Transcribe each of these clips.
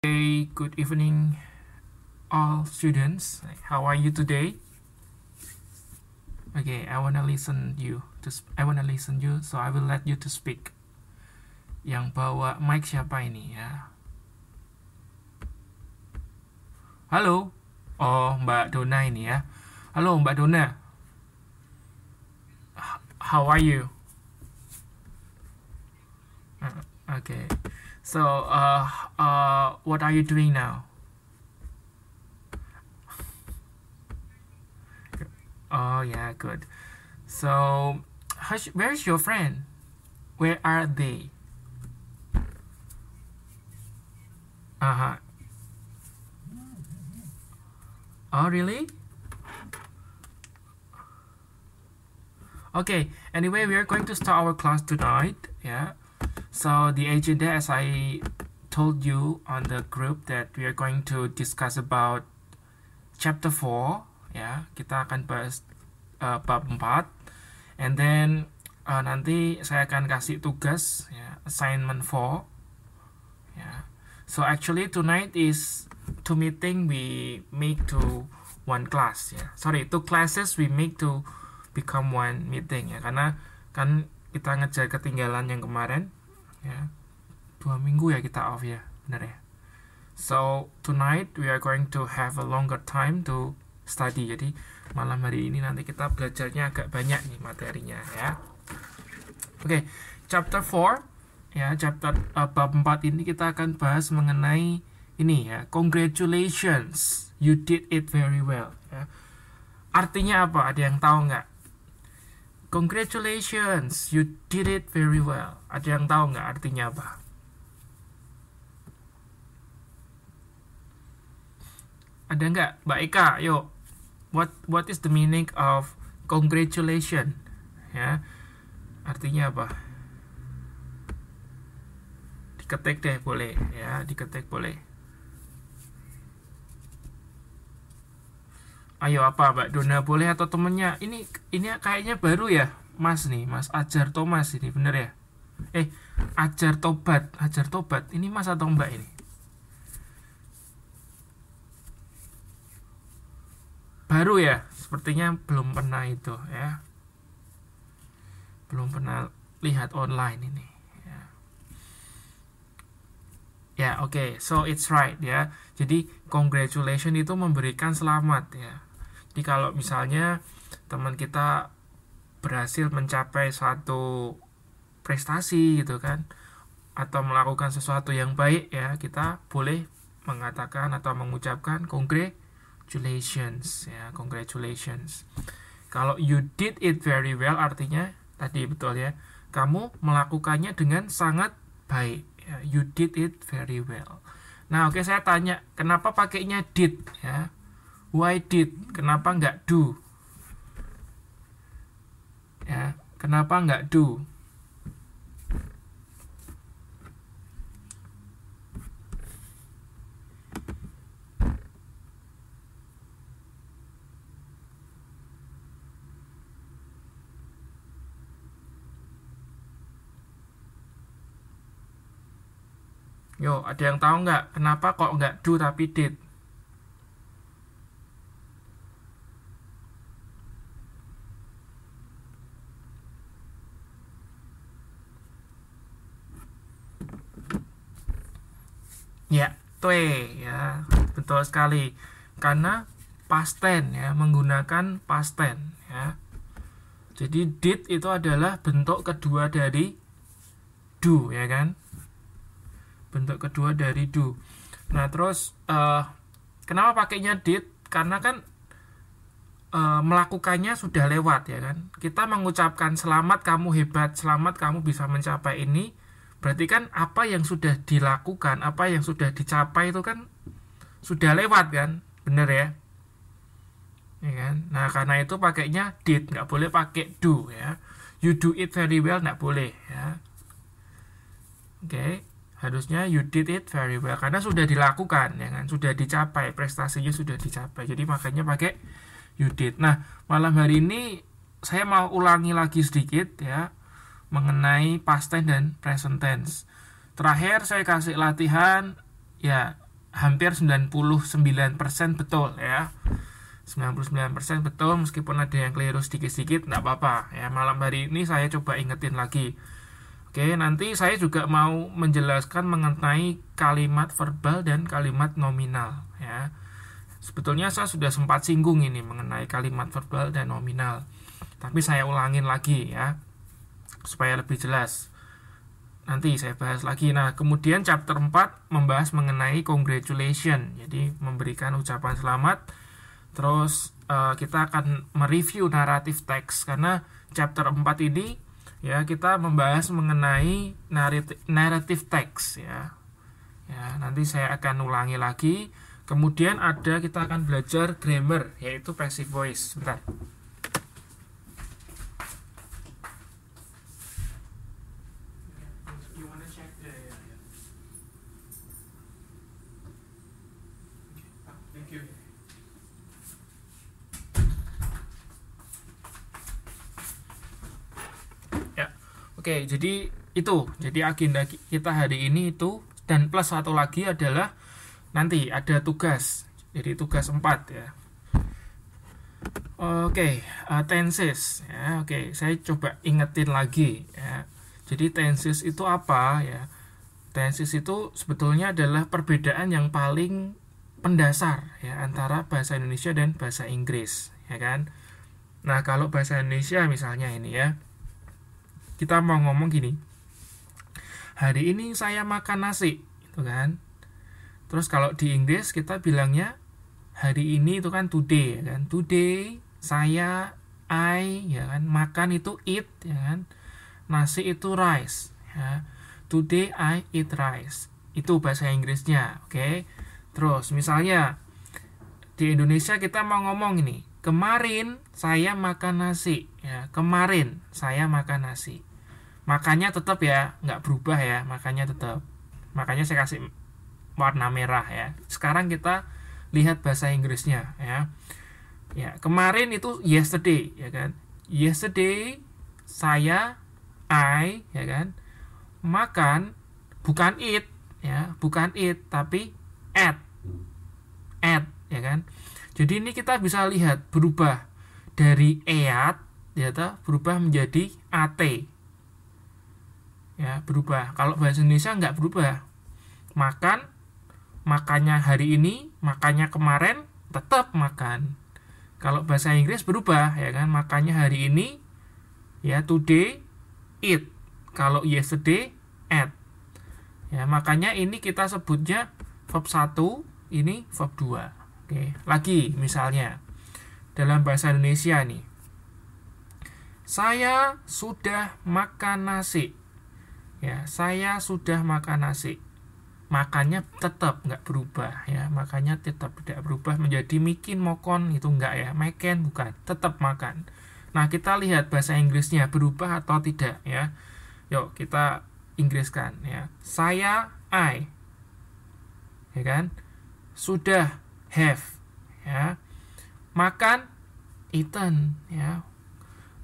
Hey, good evening, all students. How are you today? Okay, I wanna listen you. So I will let you to speak. Yang bawa mic siapa ini ya? Halo. Oh, Mbak Dona ini ya. Halo, Mbak Dona. How are you? Okay. So, what are you doing now? Oh yeah, good. So, where's your friend? Where are they? Uh-huh. Oh, really? Okay, anyway, we are going to start our class tonight, yeah. So, the agenda, as I told you on the group, that we are going to discuss about chapter 4, ya. Kita akan bahas bab 4. And then, nanti saya akan kasih tugas, ya, assignment 4, ya. So, actually, tonight is 2 meeting we make to 1 class, ya. Sorry, 2 classes we make to become 1 meeting, ya. Karena kan kita ngejar ketinggalan yang kemarin, ya. 2 minggu ya kita off ya, bener ya. So tonight we are going to have a longer time to study. Jadi malam hari ini nanti kita belajarnya agak banyak nih materinya ya. Oke, chapter 4 ya, bab 4 ini kita akan bahas mengenai ini ya, congratulations, you did it very well ya. Artinya apa? Ada yang tahu nggak? Congratulations, you did it very well. Ada yang tahu nggak artinya apa? Ada nggak? Mbak Eka, yuk. What is the meaning of congratulations? Ya, artinya apa? Diketik deh, boleh. Ya, diketik boleh. Ayo, apa Mbak Dona, boleh atau temennya? Ini kayaknya baru ya, Mas nih, Mas Ajar Thomas ini, bener ya? Ajar Tobat. Ini Mas atau Mbak ini? Baru ya, sepertinya belum pernah itu ya. Belum pernah lihat online ini ya. Ya, oke. So it's right ya. Jadi congratulations itu memberikan selamat ya. Jadi kalau misalnya teman kita berhasil mencapai suatu prestasi gitu kan, atau melakukan sesuatu yang baik ya, kita boleh mengatakan atau mengucapkan congratulations ya, congratulations. Kalau you did it very well artinya tadi betul ya, kamu melakukannya dengan sangat baik ya, you did it very well. Nah, oke, saya tanya, kenapa pakainya did ya? Why did? Kenapa nggak do? Ya, kenapa nggak do? Yo, ada yang tahu nggak kenapa kok nggak do tapi did? Ya, ya, betul sekali. Karena past tense ya, menggunakan past tense ya. Jadi did itu adalah bentuk kedua dari do ya kan? Bentuk kedua dari do. Nah, terus kenapa pakainya did? Karena kan melakukannya sudah lewat ya kan. Kita mengucapkan selamat kamu hebat, selamat kamu bisa mencapai ini. Berarti kan apa yang sudah dilakukan, apa yang sudah dicapai itu kan sudah lewat kan, bener ya? Ya kan? Nah, karena itu pakainya did, nggak boleh pakai do ya. You do it very well, nggak boleh ya. Oke, harusnya you did it very well karena sudah dilakukan ya kan, sudah dicapai, prestasinya sudah dicapai. Jadi makanya pakai you did. Nah, malam hari ini saya mau ulangi lagi sedikit ya, mengenai past tense dan present tense. Terakhir saya kasih latihan ya, hampir 99% betul ya. 99% betul, meskipun ada yang keliru sedikit-sedikit enggak apa-apa ya. Malam hari ini saya coba ingetin lagi. Oke, nanti saya juga mau menjelaskan mengenai kalimat verbal dan kalimat nominal ya. Sebetulnya saya sudah sempat singgung ini mengenai kalimat verbal dan nominal. Tapi saya ulangin lagi ya, supaya lebih jelas. Nanti saya bahas lagi. Nah, kemudian chapter 4 membahas mengenai congratulation. Jadi memberikan ucapan selamat. Terus kita akan mereview naratif teks, karena chapter 4 ini ya kita membahas mengenai narrative text ya. Ya, nanti saya akan ulangi lagi. Kemudian kita akan belajar grammar, yaitu passive voice. Bentar. Oke, jadi agenda kita hari ini itu, dan plus satu lagi adalah nanti ada tugas. Jadi tugas 4 ya. Oke, tenses ya. Oke, saya coba ingetin lagi ya. Jadi tenses itu apa ya? Tenses itu sebetulnya adalah perbedaan yang paling pendasar ya antara bahasa Indonesia dan bahasa Inggris, ya kan? Nah, kalau bahasa Indonesia misalnya ini ya, kita mau ngomong gini, hari ini saya makan nasi, gitu kan. Terus kalau di Inggris kita bilangnya hari ini itu kan today, ya kan. Today saya, I, ya kan. Makan itu eat, ya kan. Nasi itu rice, ya. Today I eat rice. Itu bahasa Inggrisnya, oke. Terus misalnya di Indonesia kita mau ngomong ini, kemarin saya makan nasi, ya. Kemarin saya makan nasi. Makannya tetap ya, nggak berubah ya, makannya tetap. Makanya saya kasih warna merah ya. Sekarang kita lihat bahasa Inggrisnya ya. Ya, kemarin itu yesterday ya kan. Yesterday saya, I ya kan, makan bukan eat ya, bukan eat tapi at ya kan. Jadi ini kita bisa lihat berubah dari eat ya, berubah menjadi at ya, berubah. Kalau bahasa Indonesia nggak berubah. Makannya hari ini, makannya kemarin tetap makan. Kalau bahasa Inggris berubah ya kan, makannya hari ini ya, today eat. Kalau yesterday ate. Ya, makanya ini kita sebutnya verb 1, ini verb 2. Oke, lagi misalnya dalam bahasa Indonesia nih. Saya sudah makan nasi. Ya, saya sudah makan nasi. Makannya tetap nggak berubah ya, makannya tetap tidak berubah menjadi mikin, mokon, itu enggak ya, makan bukan, tetap makan. Nah, kita lihat bahasa Inggrisnya berubah atau tidak ya. Yuk kita Inggriskan ya. Saya, I, ya kan. Sudah, have ya. Makan, eaten ya.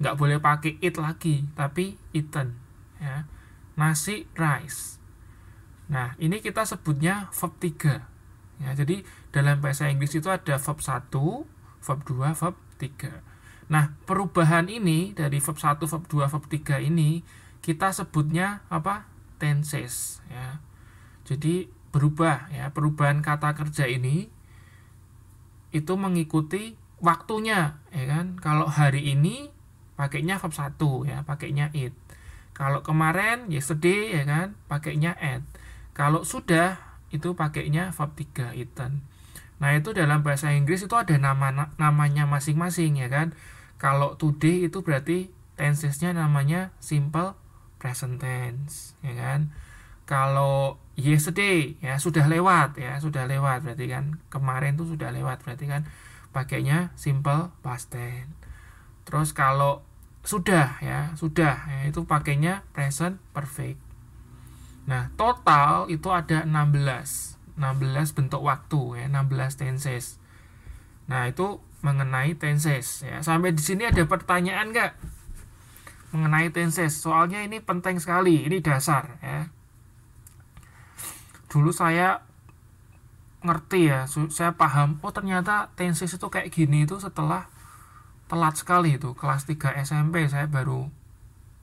Nggak boleh pakai eat lagi, tapi eaten ya. Nasi, rice. Nah, ini kita sebutnya verb 3. Ya, jadi dalam bahasa Inggris itu ada verb 1, verb 2, verb 3. Nah, perubahan ini dari verb 1, verb 2, verb 3 ini kita sebutnya apa? Tenses ya. Jadi berubah ya, perubahan kata kerja ini itu mengikuti waktunya ya kan. Kalau hari ini pakainya verb 1 ya, pakainya eat. Kalau kemarin yesterday ya kan, pakainya ate. Kalau sudah itu pakainya verb 3 eaten. Nah, itu dalam bahasa Inggris itu ada namanya masing-masing ya kan. Kalau today itu berarti tensesnya namanya simple present tense ya kan. Kalau yesterday ya sudah lewat berarti kan, kemarin itu sudah lewat berarti kan pakainya simple past tense. Terus kalau sudah itu pakainya present perfect. Nah, total itu ada 16 bentuk waktu ya, 16 tenses. Nah, itu mengenai tenses ya. Sampai di sini ada pertanyaan nggak mengenai tenses? Soalnya ini penting sekali, ini dasar ya. Dulu saya ngerti ya, saya paham, oh ternyata tenses itu kayak gini itu setelah telat sekali itu kelas 3 SMP saya baru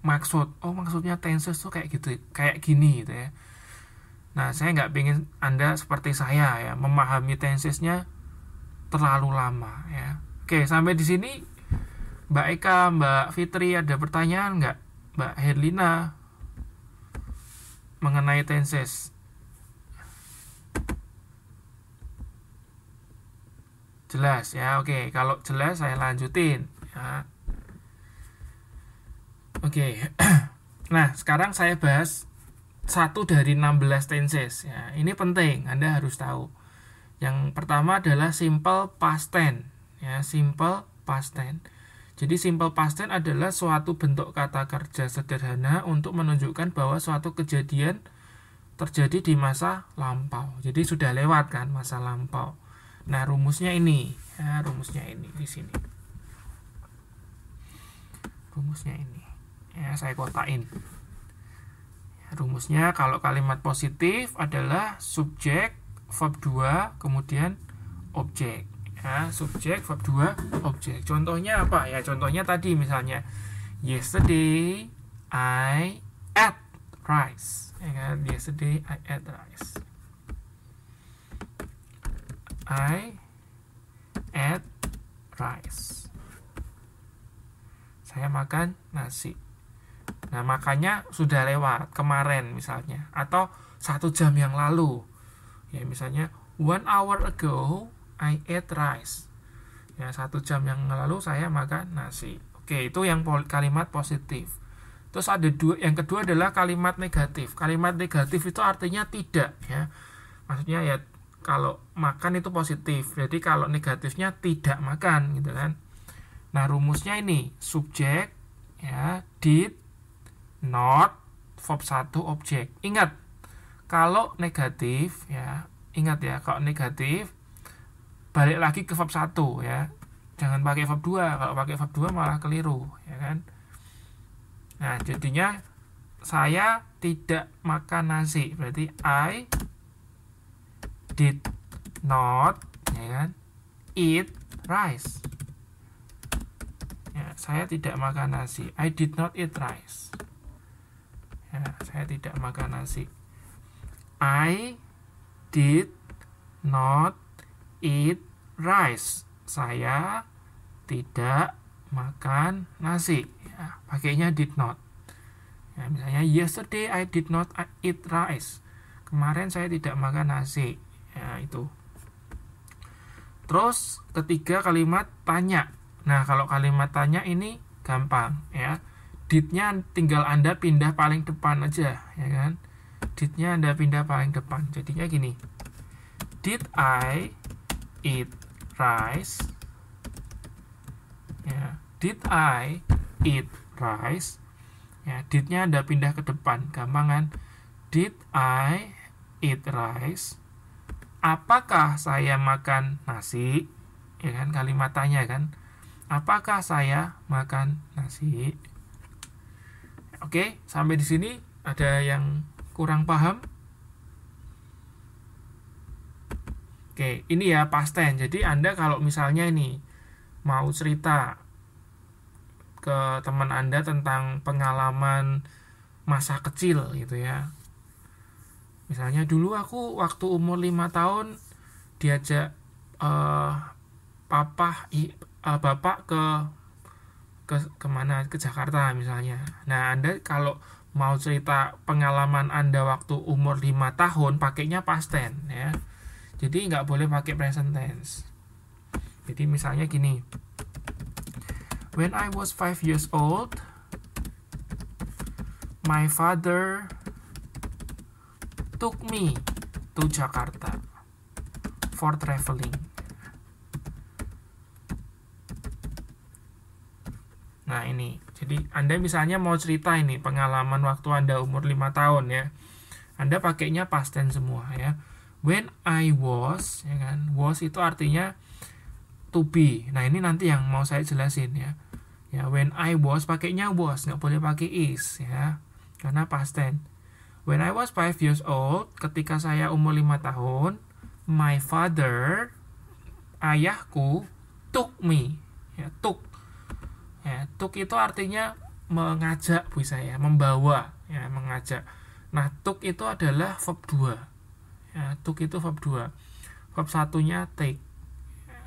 maksudnya tenses tuh kayak gitu, kayak gini gitu ya. Nah, saya nggak pengen Anda seperti saya ya, memahami tensesnya terlalu lama ya. Oke, sampai di sini Mbak Eka, Mbak Fitri ada pertanyaan nggak? Mbak Herlina mengenai tenses? Jelas ya, oke. Kalau jelas saya lanjutin ya. Oke. Nah, sekarang saya bahas satu dari 16 tenses ya. Ini penting, Anda harus tahu. Yang pertama adalah simple past tense ya, simple past tense. Jadi simple past tense adalah suatu bentuk kata kerja sederhana untuk menunjukkan bahwa suatu kejadian terjadi di masa lampau. Jadi sudah lewat kan masa lampau. Nah, rumusnya ini ya, rumusnya ini di sini. Rumusnya ini. Ya, saya kotain. Ya, rumusnya kalau kalimat positif adalah subjek, verb 2, kemudian objek. Ya, subjek, verb 2, objek. Contohnya apa? Ya, contohnya tadi misalnya yesterday I ate rice. Ya kan? Yesterday I ate rice. I ate rice. Saya makan nasi. Nah, makanya sudah lewat kemarin misalnya, atau 1 jam yang lalu. Ya, misalnya 1 hour ago I ate rice. Ya, 1 jam yang lalu saya makan nasi. Oke, itu yang kalimat positif. Terus ada yang kedua adalah kalimat negatif. Kalimat negatif itu artinya tidak ya. Maksudnya ya kalau makan itu positif. Jadi kalau negatifnya tidak makan gitu kan. Nah, rumusnya ini subjek ya, did, not, verb 1, objek. Ingat, kalau negatif ya, ingat ya, kalau negatif balik lagi ke verb 1 ya. Jangan pakai verb 2. Kalau pakai verb 2 malah keliru ya kan. Nah, jadinya saya tidak makan nasi. Berarti I did not ya kan eat rice. Ya, saya tidak makan nasi. I did not eat rice. Ya, saya tidak makan nasi. I did not eat rice. Saya tidak makan nasi. Ya, pakainya did not. Ya, misalnya yesterday I did not eat rice. Kemarin saya tidak makan nasi. Ya, itu. Terus ketiga kalimat tanya. Nah, kalau kalimat tanya ini gampang ya. Did-nya tinggal Anda pindah paling depan aja ya kan. Did-nya Anda pindah paling depan. Jadinya gini. Did I eat rice? Ya, did I eat rice? Ya, did-nya Anda pindah ke depan. Gampang kan? Did I eat rice? Apakah saya makan nasi? Ya kan, kalimat tanya kan. Apakah saya makan nasi? Oke, sampai di sini ada yang kurang paham? Oke, ini ya past tense. Jadi Anda kalau misalnya ini mau cerita ke teman Anda tentang pengalaman masa kecil gitu ya. Misalnya dulu aku waktu umur 5 tahun diajak bapak ke mana, ke Jakarta misalnya. Nah, Anda kalau mau cerita pengalaman Anda waktu umur 5 tahun pakainya past tense ya. Jadi nggak boleh pakai present tense. Jadi misalnya gini. When I was 5 years old, my father took me to Jakarta for traveling. Nah, ini. Jadi Anda misalnya mau cerita ini pengalaman waktu Anda umur 5 tahun ya. Anda pakainya past tense semua ya. When I was, ya kan. Was itu artinya to be. Nah, ini nanti yang mau saya jelasin ya. Ya, when I was pakainya was, nggak boleh pakai is ya. Karena past tense. When I was 5 years old, ketika saya umur 5 tahun, My father, ayahku, took me. Ya, took. Ya, took itu artinya mengajak, bisa ya, membawa, ya, mengajak. Nah, took itu adalah verb 2. Ya, took itu verb 2. Verb satunya take.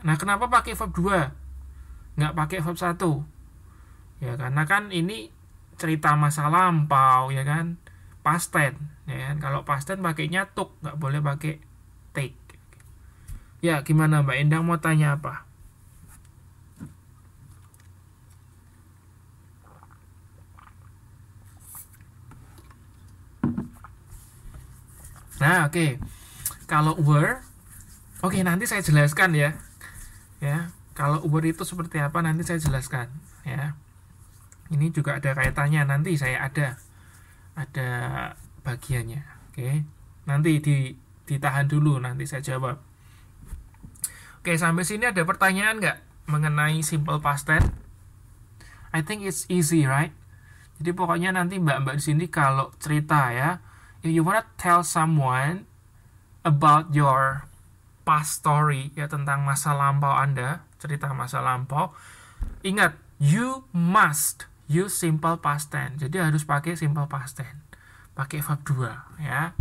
Nah, kenapa pakai verb 2? Nggak pakai verb 1? Ya, karena kan ini cerita masa lampau, ya kan? Past tense, ya kan? Kalau past tense pakainya took, nggak boleh pakai take. Ya, gimana Mbak Endang mau tanya apa? Nah, oke. Kalau were, oke, nanti saya jelaskan ya. Ya, kalau were itu seperti apa nanti saya jelaskan, ya. Ini juga ada kaitannya, nanti saya ada bagiannya. Oke. Nanti ditahan dulu, nanti saya jawab. Oke, sampai sini ada pertanyaan nggak mengenai simple past tense? I think it's easy, right? Jadi pokoknya nanti mbak-mbak di sini kalau cerita ya, if you wanna tell someone about your past story, ya, tentang masa lampau Anda, cerita masa lampau, ingat, you must use simple past tense. Jadi harus pakai simple past tense, pakai verb 2, ya.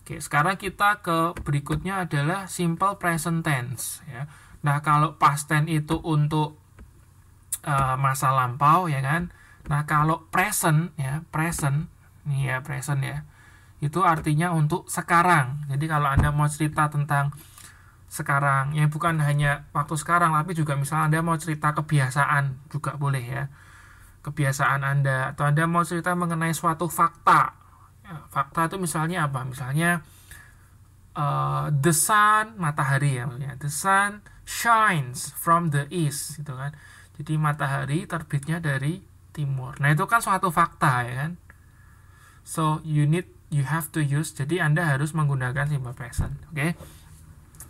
Oke, sekarang kita ke berikutnya adalah simple present tense, ya. Nah, kalau past tense itu untuk masa lampau, ya kan. Nah, kalau present, ya, present, nih ya, present ya, itu artinya untuk sekarang. Jadi kalau Anda mau cerita tentang sekarang, ya bukan hanya waktu sekarang, tapi juga misalnya Anda mau cerita kebiasaan juga boleh, ya, kebiasaan Anda, atau Anda mau cerita mengenai suatu fakta, ya, fakta itu misalnya apa? Misalnya the sun, matahari ya, the sun shines from the east, gitu kan. Jadi matahari terbitnya dari timur. Nah, itu kan suatu fakta, ya kan. So you have to use, jadi Anda harus menggunakan simple present. Oke.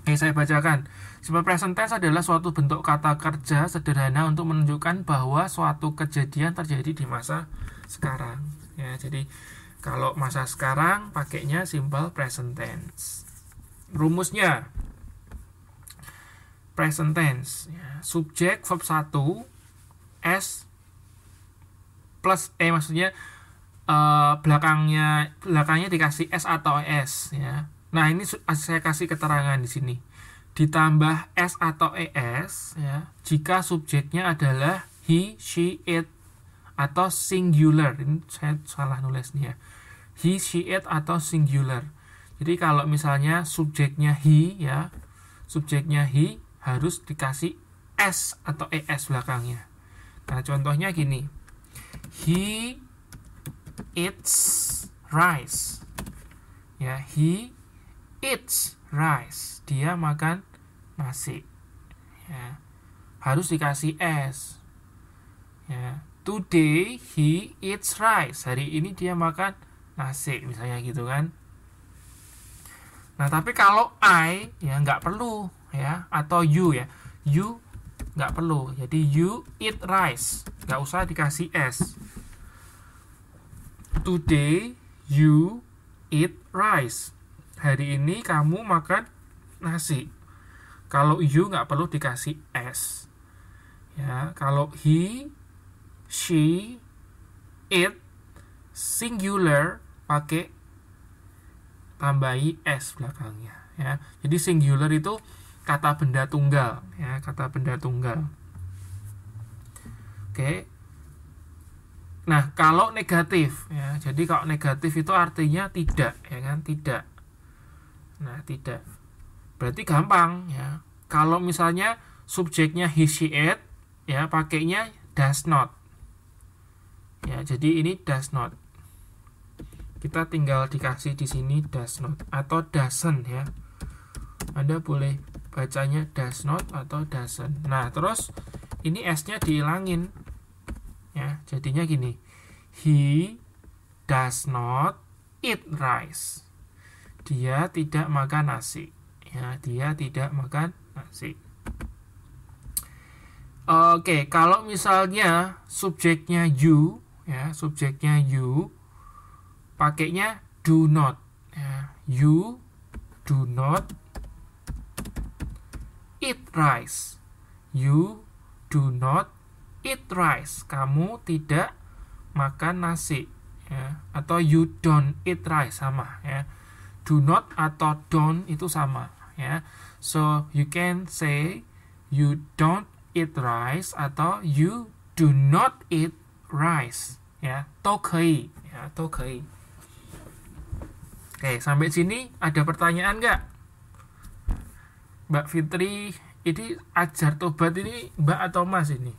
Oke, saya bacakan. Simple present tense adalah suatu bentuk kata kerja sederhana untuk menunjukkan bahwa suatu kejadian terjadi di masa sekarang. Ya, jadi kalau masa sekarang pakainya simple present tense. Rumusnya present tense, ya, subjek verb 1 s plus maksudnya belakangnya dikasih s atau es, ya. Nah, ini saya kasih keterangan di sini. Ditambah s atau es, ya, jika subjeknya adalah he, she, it atau singular. Ini saya salah nulis nih ya. He, she, it atau singular. Jadi kalau misalnya subjeknya he, ya, subjeknya he harus dikasih s atau es belakangnya. Nah, contohnya gini. He eats rice. Ya, he eats rice. Dia makan nasi. Ya, harus dikasih s. Ya, today he eats rice. Hari ini dia makan nasi, misalnya gitu kan. Nah, tapi kalau I, ya, nggak perlu, ya, atau you, ya, you nggak perlu. Jadi you eat rice, nggak usah dikasih s. Today you eat rice. Hari ini kamu makan nasi. Kalau you nggak perlu dikasih s. Ya, kalau he, she, it, singular pakai tambahi s belakangnya. Ya, jadi singular itu kata benda tunggal. Ya, kata benda tunggal. Oke. Nah, kalau negatif, ya, jadi kalau negatif itu artinya tidak, ya kan, tidak. Nah, tidak. Berarti gampang, ya. Kalau misalnya subjeknya he, she, it, ya, pakainya does not. Ya, jadi ini does not. Kita tinggal dikasih di sini does not atau doesn't, ya. Anda boleh bacanya does not atau doesn't. Nah, terus ini s-nya dihilangin. Ya, jadinya gini. He does not eat rice. Dia tidak makan nasi. Ya, dia tidak makan nasi. Oke, kalau misalnya subjeknya you, ya, subjeknya you pakainya do not. Ya, you do not eat rice. You do not eat rice. Kamu tidak makan nasi, ya. Atau you don't eat rice, sama, ya. Do not atau don't itu sama, ya. So you can say you don't eat rice atau you do not eat rice, ya. 都可以, ya, 都可以. Oke, sampai sini ada pertanyaan nggak? Mbak Fitri, ini ajar tobat ini Mbak atau Mas ini?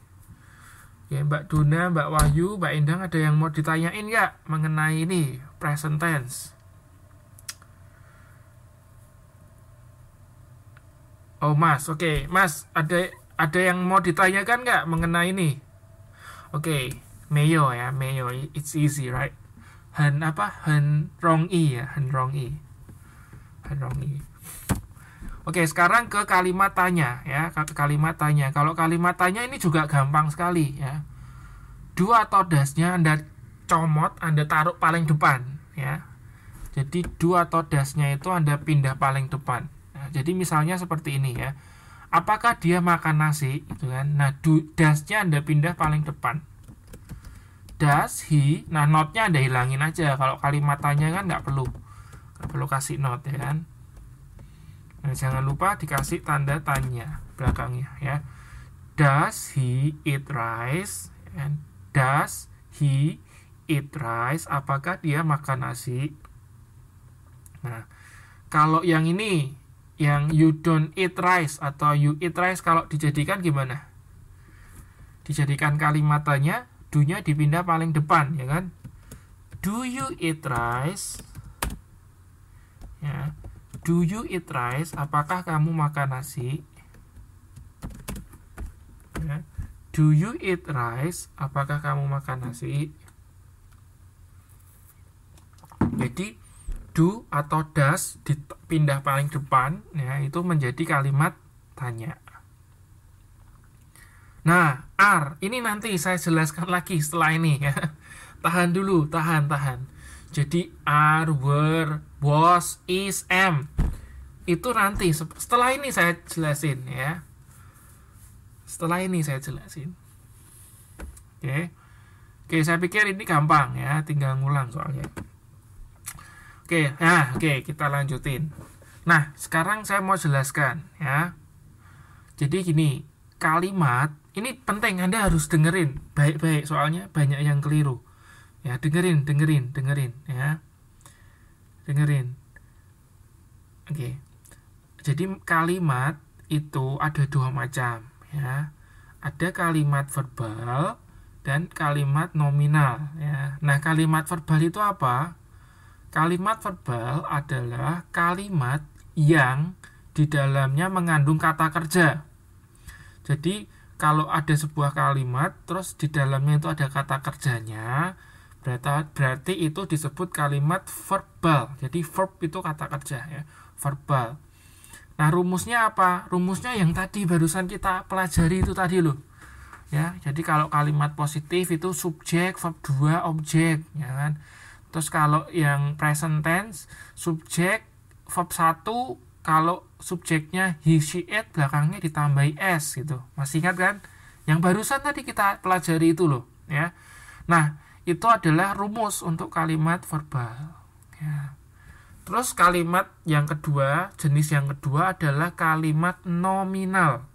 Ya, Mbak Duna, Mbak Wahyu, Mbak Endang, ada yang mau ditanyain nggak mengenai ini present tense? Oh Mas, oke. Mas, ada yang mau ditanyakan nggak mengenai ini? Oke, Mayo ya, Mayo, it's easy, right? 很容易ya, 很容易. Oke, sekarang ke kalimat tanya ya, kalimat tanya. Kalau kalimat tanya ini juga gampang sekali ya. Do atau does-nya Anda comot, Anda taruh paling depan ya. Jadi do atau does-nya itu Anda pindah paling depan. Nah, jadi misalnya seperti ini ya. Apakah dia makan nasi gitu kan? Nah, does-nya Anda pindah paling depan. Does he, nah not-nya Anda hilangin aja. Kalau kalimat tanya kan nggak perlu kasih not ya kan. Nah, jangan lupa dikasih tanda tanya belakangnya ya. Does he eat rice? And does he eat rice? Apakah dia makan nasi? Nah, kalau yang ini, yang you don't eat rice atau you eat rice, kalau dijadikan gimana? Dijadikan kalimat tanya, do-nya dipindah paling depan, ya kan? Do you eat rice? Ya. Do you eat rice? Apakah kamu makan nasi? Ya. Do you eat rice? Apakah kamu makan nasi? Jadi do atau does dipindah paling depan, ya, itu menjadi kalimat tanya. Nah, are, ini nanti saya jelaskan lagi setelah ini ya. Tahan dulu, tahan. Jadi are, were, was, is, am. Itu nanti setelah ini saya jelasin ya. Oke, saya pikir ini gampang ya, tinggal ngulang soalnya. Oke, kita lanjutin. Nah, sekarang saya mau jelaskan ya. Jadi gini, kalimat ini penting, Anda harus dengerin baik-baik soalnya banyak yang keliru. Ya, dengerin ya. Dengerin. Oke. Jadi kalimat itu ada dua macam ya. Ada kalimat verbal dan kalimat nominal ya. Nah, kalimat verbal itu apa? Kalimat verbal adalah kalimat yang di dalamnya mengandung kata kerja. Jadi kalau ada sebuah kalimat terus di dalamnya itu ada kata kerjanya, berarti itu disebut kalimat verbal. Jadi verb itu kata kerja ya, verbal. Nah, rumusnya apa? Rumusnya yang tadi barusan kita pelajari itu tadi loh. Ya, jadi kalau kalimat positif itu subjek, verb 2, objek, ya kan? Terus kalau yang present tense, subjek, verb 1, kalau subjeknya he, she, it, belakangnya ditambahi s gitu. Masih ingat kan? Yang barusan tadi kita pelajari itu loh, ya. Nah, itu adalah rumus untuk kalimat verbal. Ya. Terus kalimat yang kedua, jenis yang kedua adalah kalimat nominal.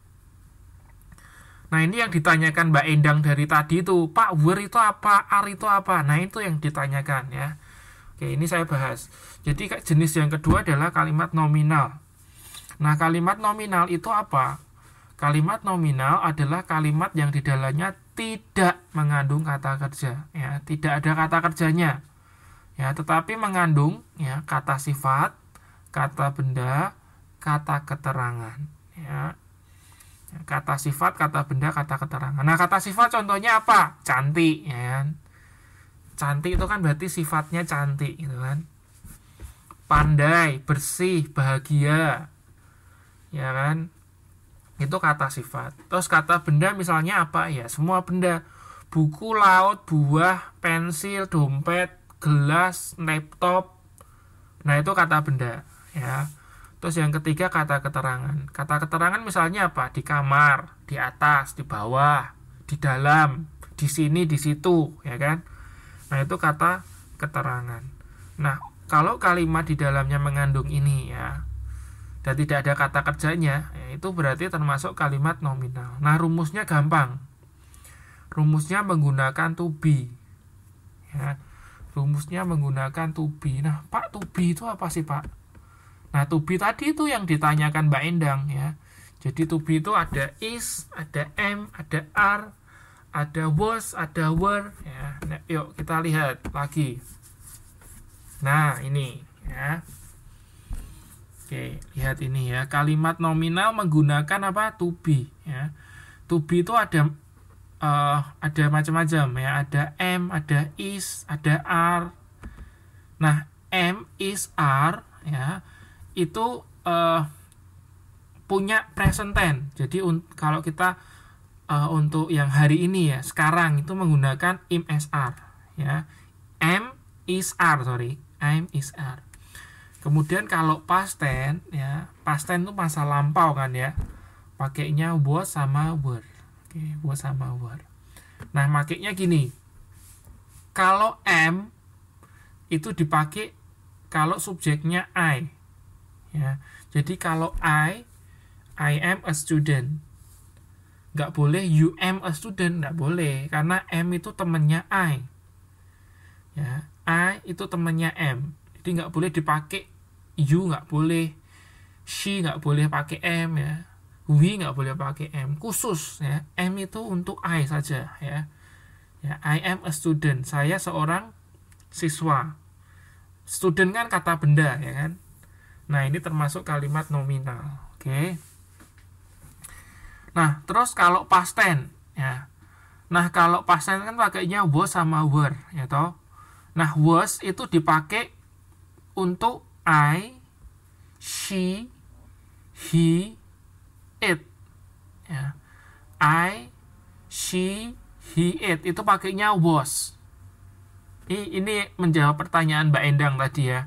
Nah, ini yang ditanyakan Mbak Endang dari tadi itu, Pak, were itu apa? Are itu apa? Nah, itu yang ditanyakan ya. Oke, ini saya bahas. Jadi jenis yang kedua adalah kalimat nominal. Nah, kalimat nominal itu apa? Kalimat nominal adalah kalimat yang di dalamnya tidak mengandung kata kerja, ya, tidak ada kata kerjanya, ya, tetapi mengandung ya kata sifat, kata benda, kata keterangan, ya. Kata sifat, kata benda, kata keterangan. Nah, kata sifat contohnya apa? Cantik, ya kan? Cantik itu kan berarti sifatnya cantik, gitu kan? Pandai, bersih, bahagia, ya kan? Itu kata sifat. Terus kata benda misalnya apa? Ya, semua benda. Buku, laut, buah, pensil, dompet, gelas, laptop. Nah, itu kata benda, ya. Terus yang ketiga kata keterangan. Kata keterangan misalnya apa? Di kamar, di atas, di bawah, di dalam, di sini, di situ, ya kan? Nah, itu kata keterangan. Nah, kalau kalimat di dalamnya mengandung ini ya, dan tidak ada kata kerjanya, ya, itu berarti termasuk kalimat nominal. Nah, rumusnya gampang. Rumusnya menggunakan to be. Ya, rumusnya menggunakan to be. Nah, Pak, to be itu apa sih, Pak? Nah, to be tadi itu yang ditanyakan Mbak Endang ya. Jadi to be itu ada is, ada am, ada are, ada was, ada were ya. Nah, yuk kita lihat lagi. Nah, ini ya. Oke, lihat ini ya. Kalimat nominal menggunakan apa? To be ya. To be itu ada macam-macam ya. Ada am, ada is, ada are. Nah, am, is, are ya. Itu punya present tense. Jadi kalau kita untuk yang hari ini ya, sekarang itu menggunakan am, is, are ya. Am, is, are, am, is, are. Kemudian kalau past tense ya, past tense itu masa lampau kan ya. Pakainya was sama were. Oke, was sama were. Nah, makainya gini. Kalau am itu dipakai kalau subjeknya I. Ya, jadi kalau I am a student, nggak boleh you am a student, nggak boleh, karena am itu temannya I. Ya, I itu temannya am, jadi nggak boleh dipakai you, nggak boleh, she nggak boleh pakai am ya, we nggak boleh pakai am, khusus ya, am itu untuk I saja ya. Ya, I am a student, saya seorang siswa. Student kan kata benda ya kan. Nah, ini termasuk kalimat nominal. Oke. Nah, terus kalau past tense ya. Nah, kalau past tense kan pakainya was sama were ya toh. Nah, was itu dipakai untuk I, she, he, it ya. I, she, he, it itu pakainya was. Ini menjawab pertanyaan Mbak Endang tadi ya.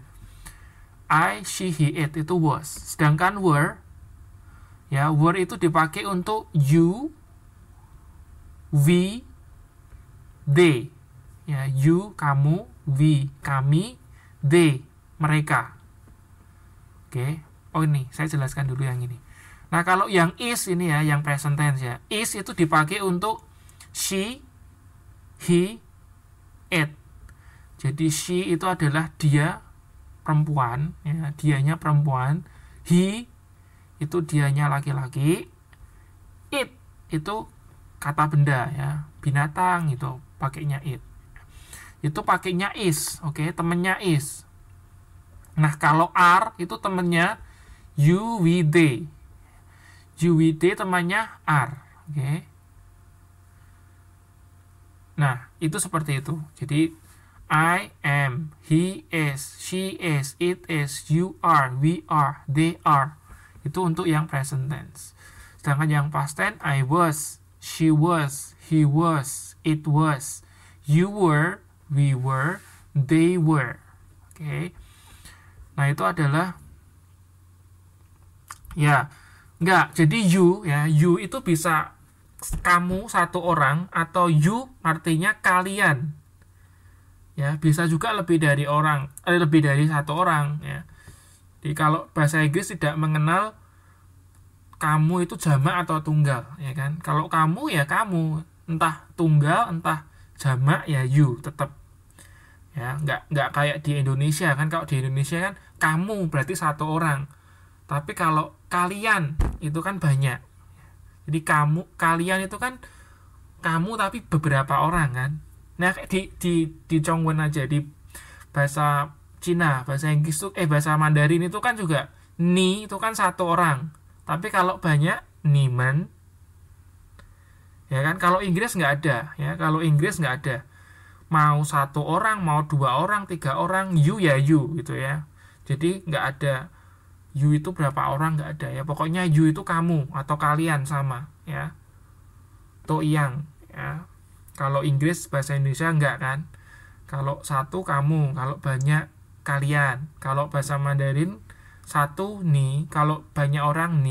I, she, he, it itu was. Sedangkan were ya, were itu dipakai untuk you, we, they. Ya, you kamu, we kami, they mereka. Oke. Oh, ini saya jelaskan dulu yang ini. Nah, kalau yang is ini ya, yang present tense ya. Is itu dipakai untuk she, he, it. Jadi she itu adalah dia, perempuan ya, dianya perempuan. He itu dianya laki-laki. It itu kata benda ya, binatang itu pakainya it. Itu pakainya is, oke, temennya is. Nah, kalau are itu temennya you, we, they. You, we, they temannya are, oke. Nah, itu seperti itu. Jadi I am, he is, she is, it is, you are, we are, they are. Itu untuk yang present tense. Sedangkan yang past tense, I was, she was, he was, it was, you were, we were, they were. Oke. Nah, itu adalah ya, enggak. Jadi you ya, you itu bisa kamu satu orang, atau you artinya kalian. Ya, bisa juga lebih dari satu orang ya. Jadi kalau bahasa Inggris tidak mengenal kamu itu jamak atau tunggal ya kan. Kalau kamu ya kamu, entah tunggal entah jamak ya you tetap. Ya, nggak kayak di Indonesia kan. Kalau di Indonesia kan kamu berarti satu orang. Tapi kalau kalian itu kan banyak. Jadi kalian itu kan kamu tapi beberapa orang kan. Nah, di Chongwen aja, di bahasa Cina, bahasa Inggris tuh bahasa Mandarin itu kan juga ni itu kan satu orang. Tapi kalau banyak nimen. Ya kan, kalau Inggris nggak ada ya. Kalau Inggris nggak ada. Mau satu orang, mau dua orang, tiga orang, you ya you gitu ya. Jadi nggak ada you itu berapa orang, nggak ada ya. Pokoknya you itu kamu atau kalian sama ya. To yang ya. Kalau Inggris bahasa Indonesia enggak kan. Kalau satu kamu, kalau banyak kalian. Kalau bahasa Mandarin Satu nih, kalau banyak orang nih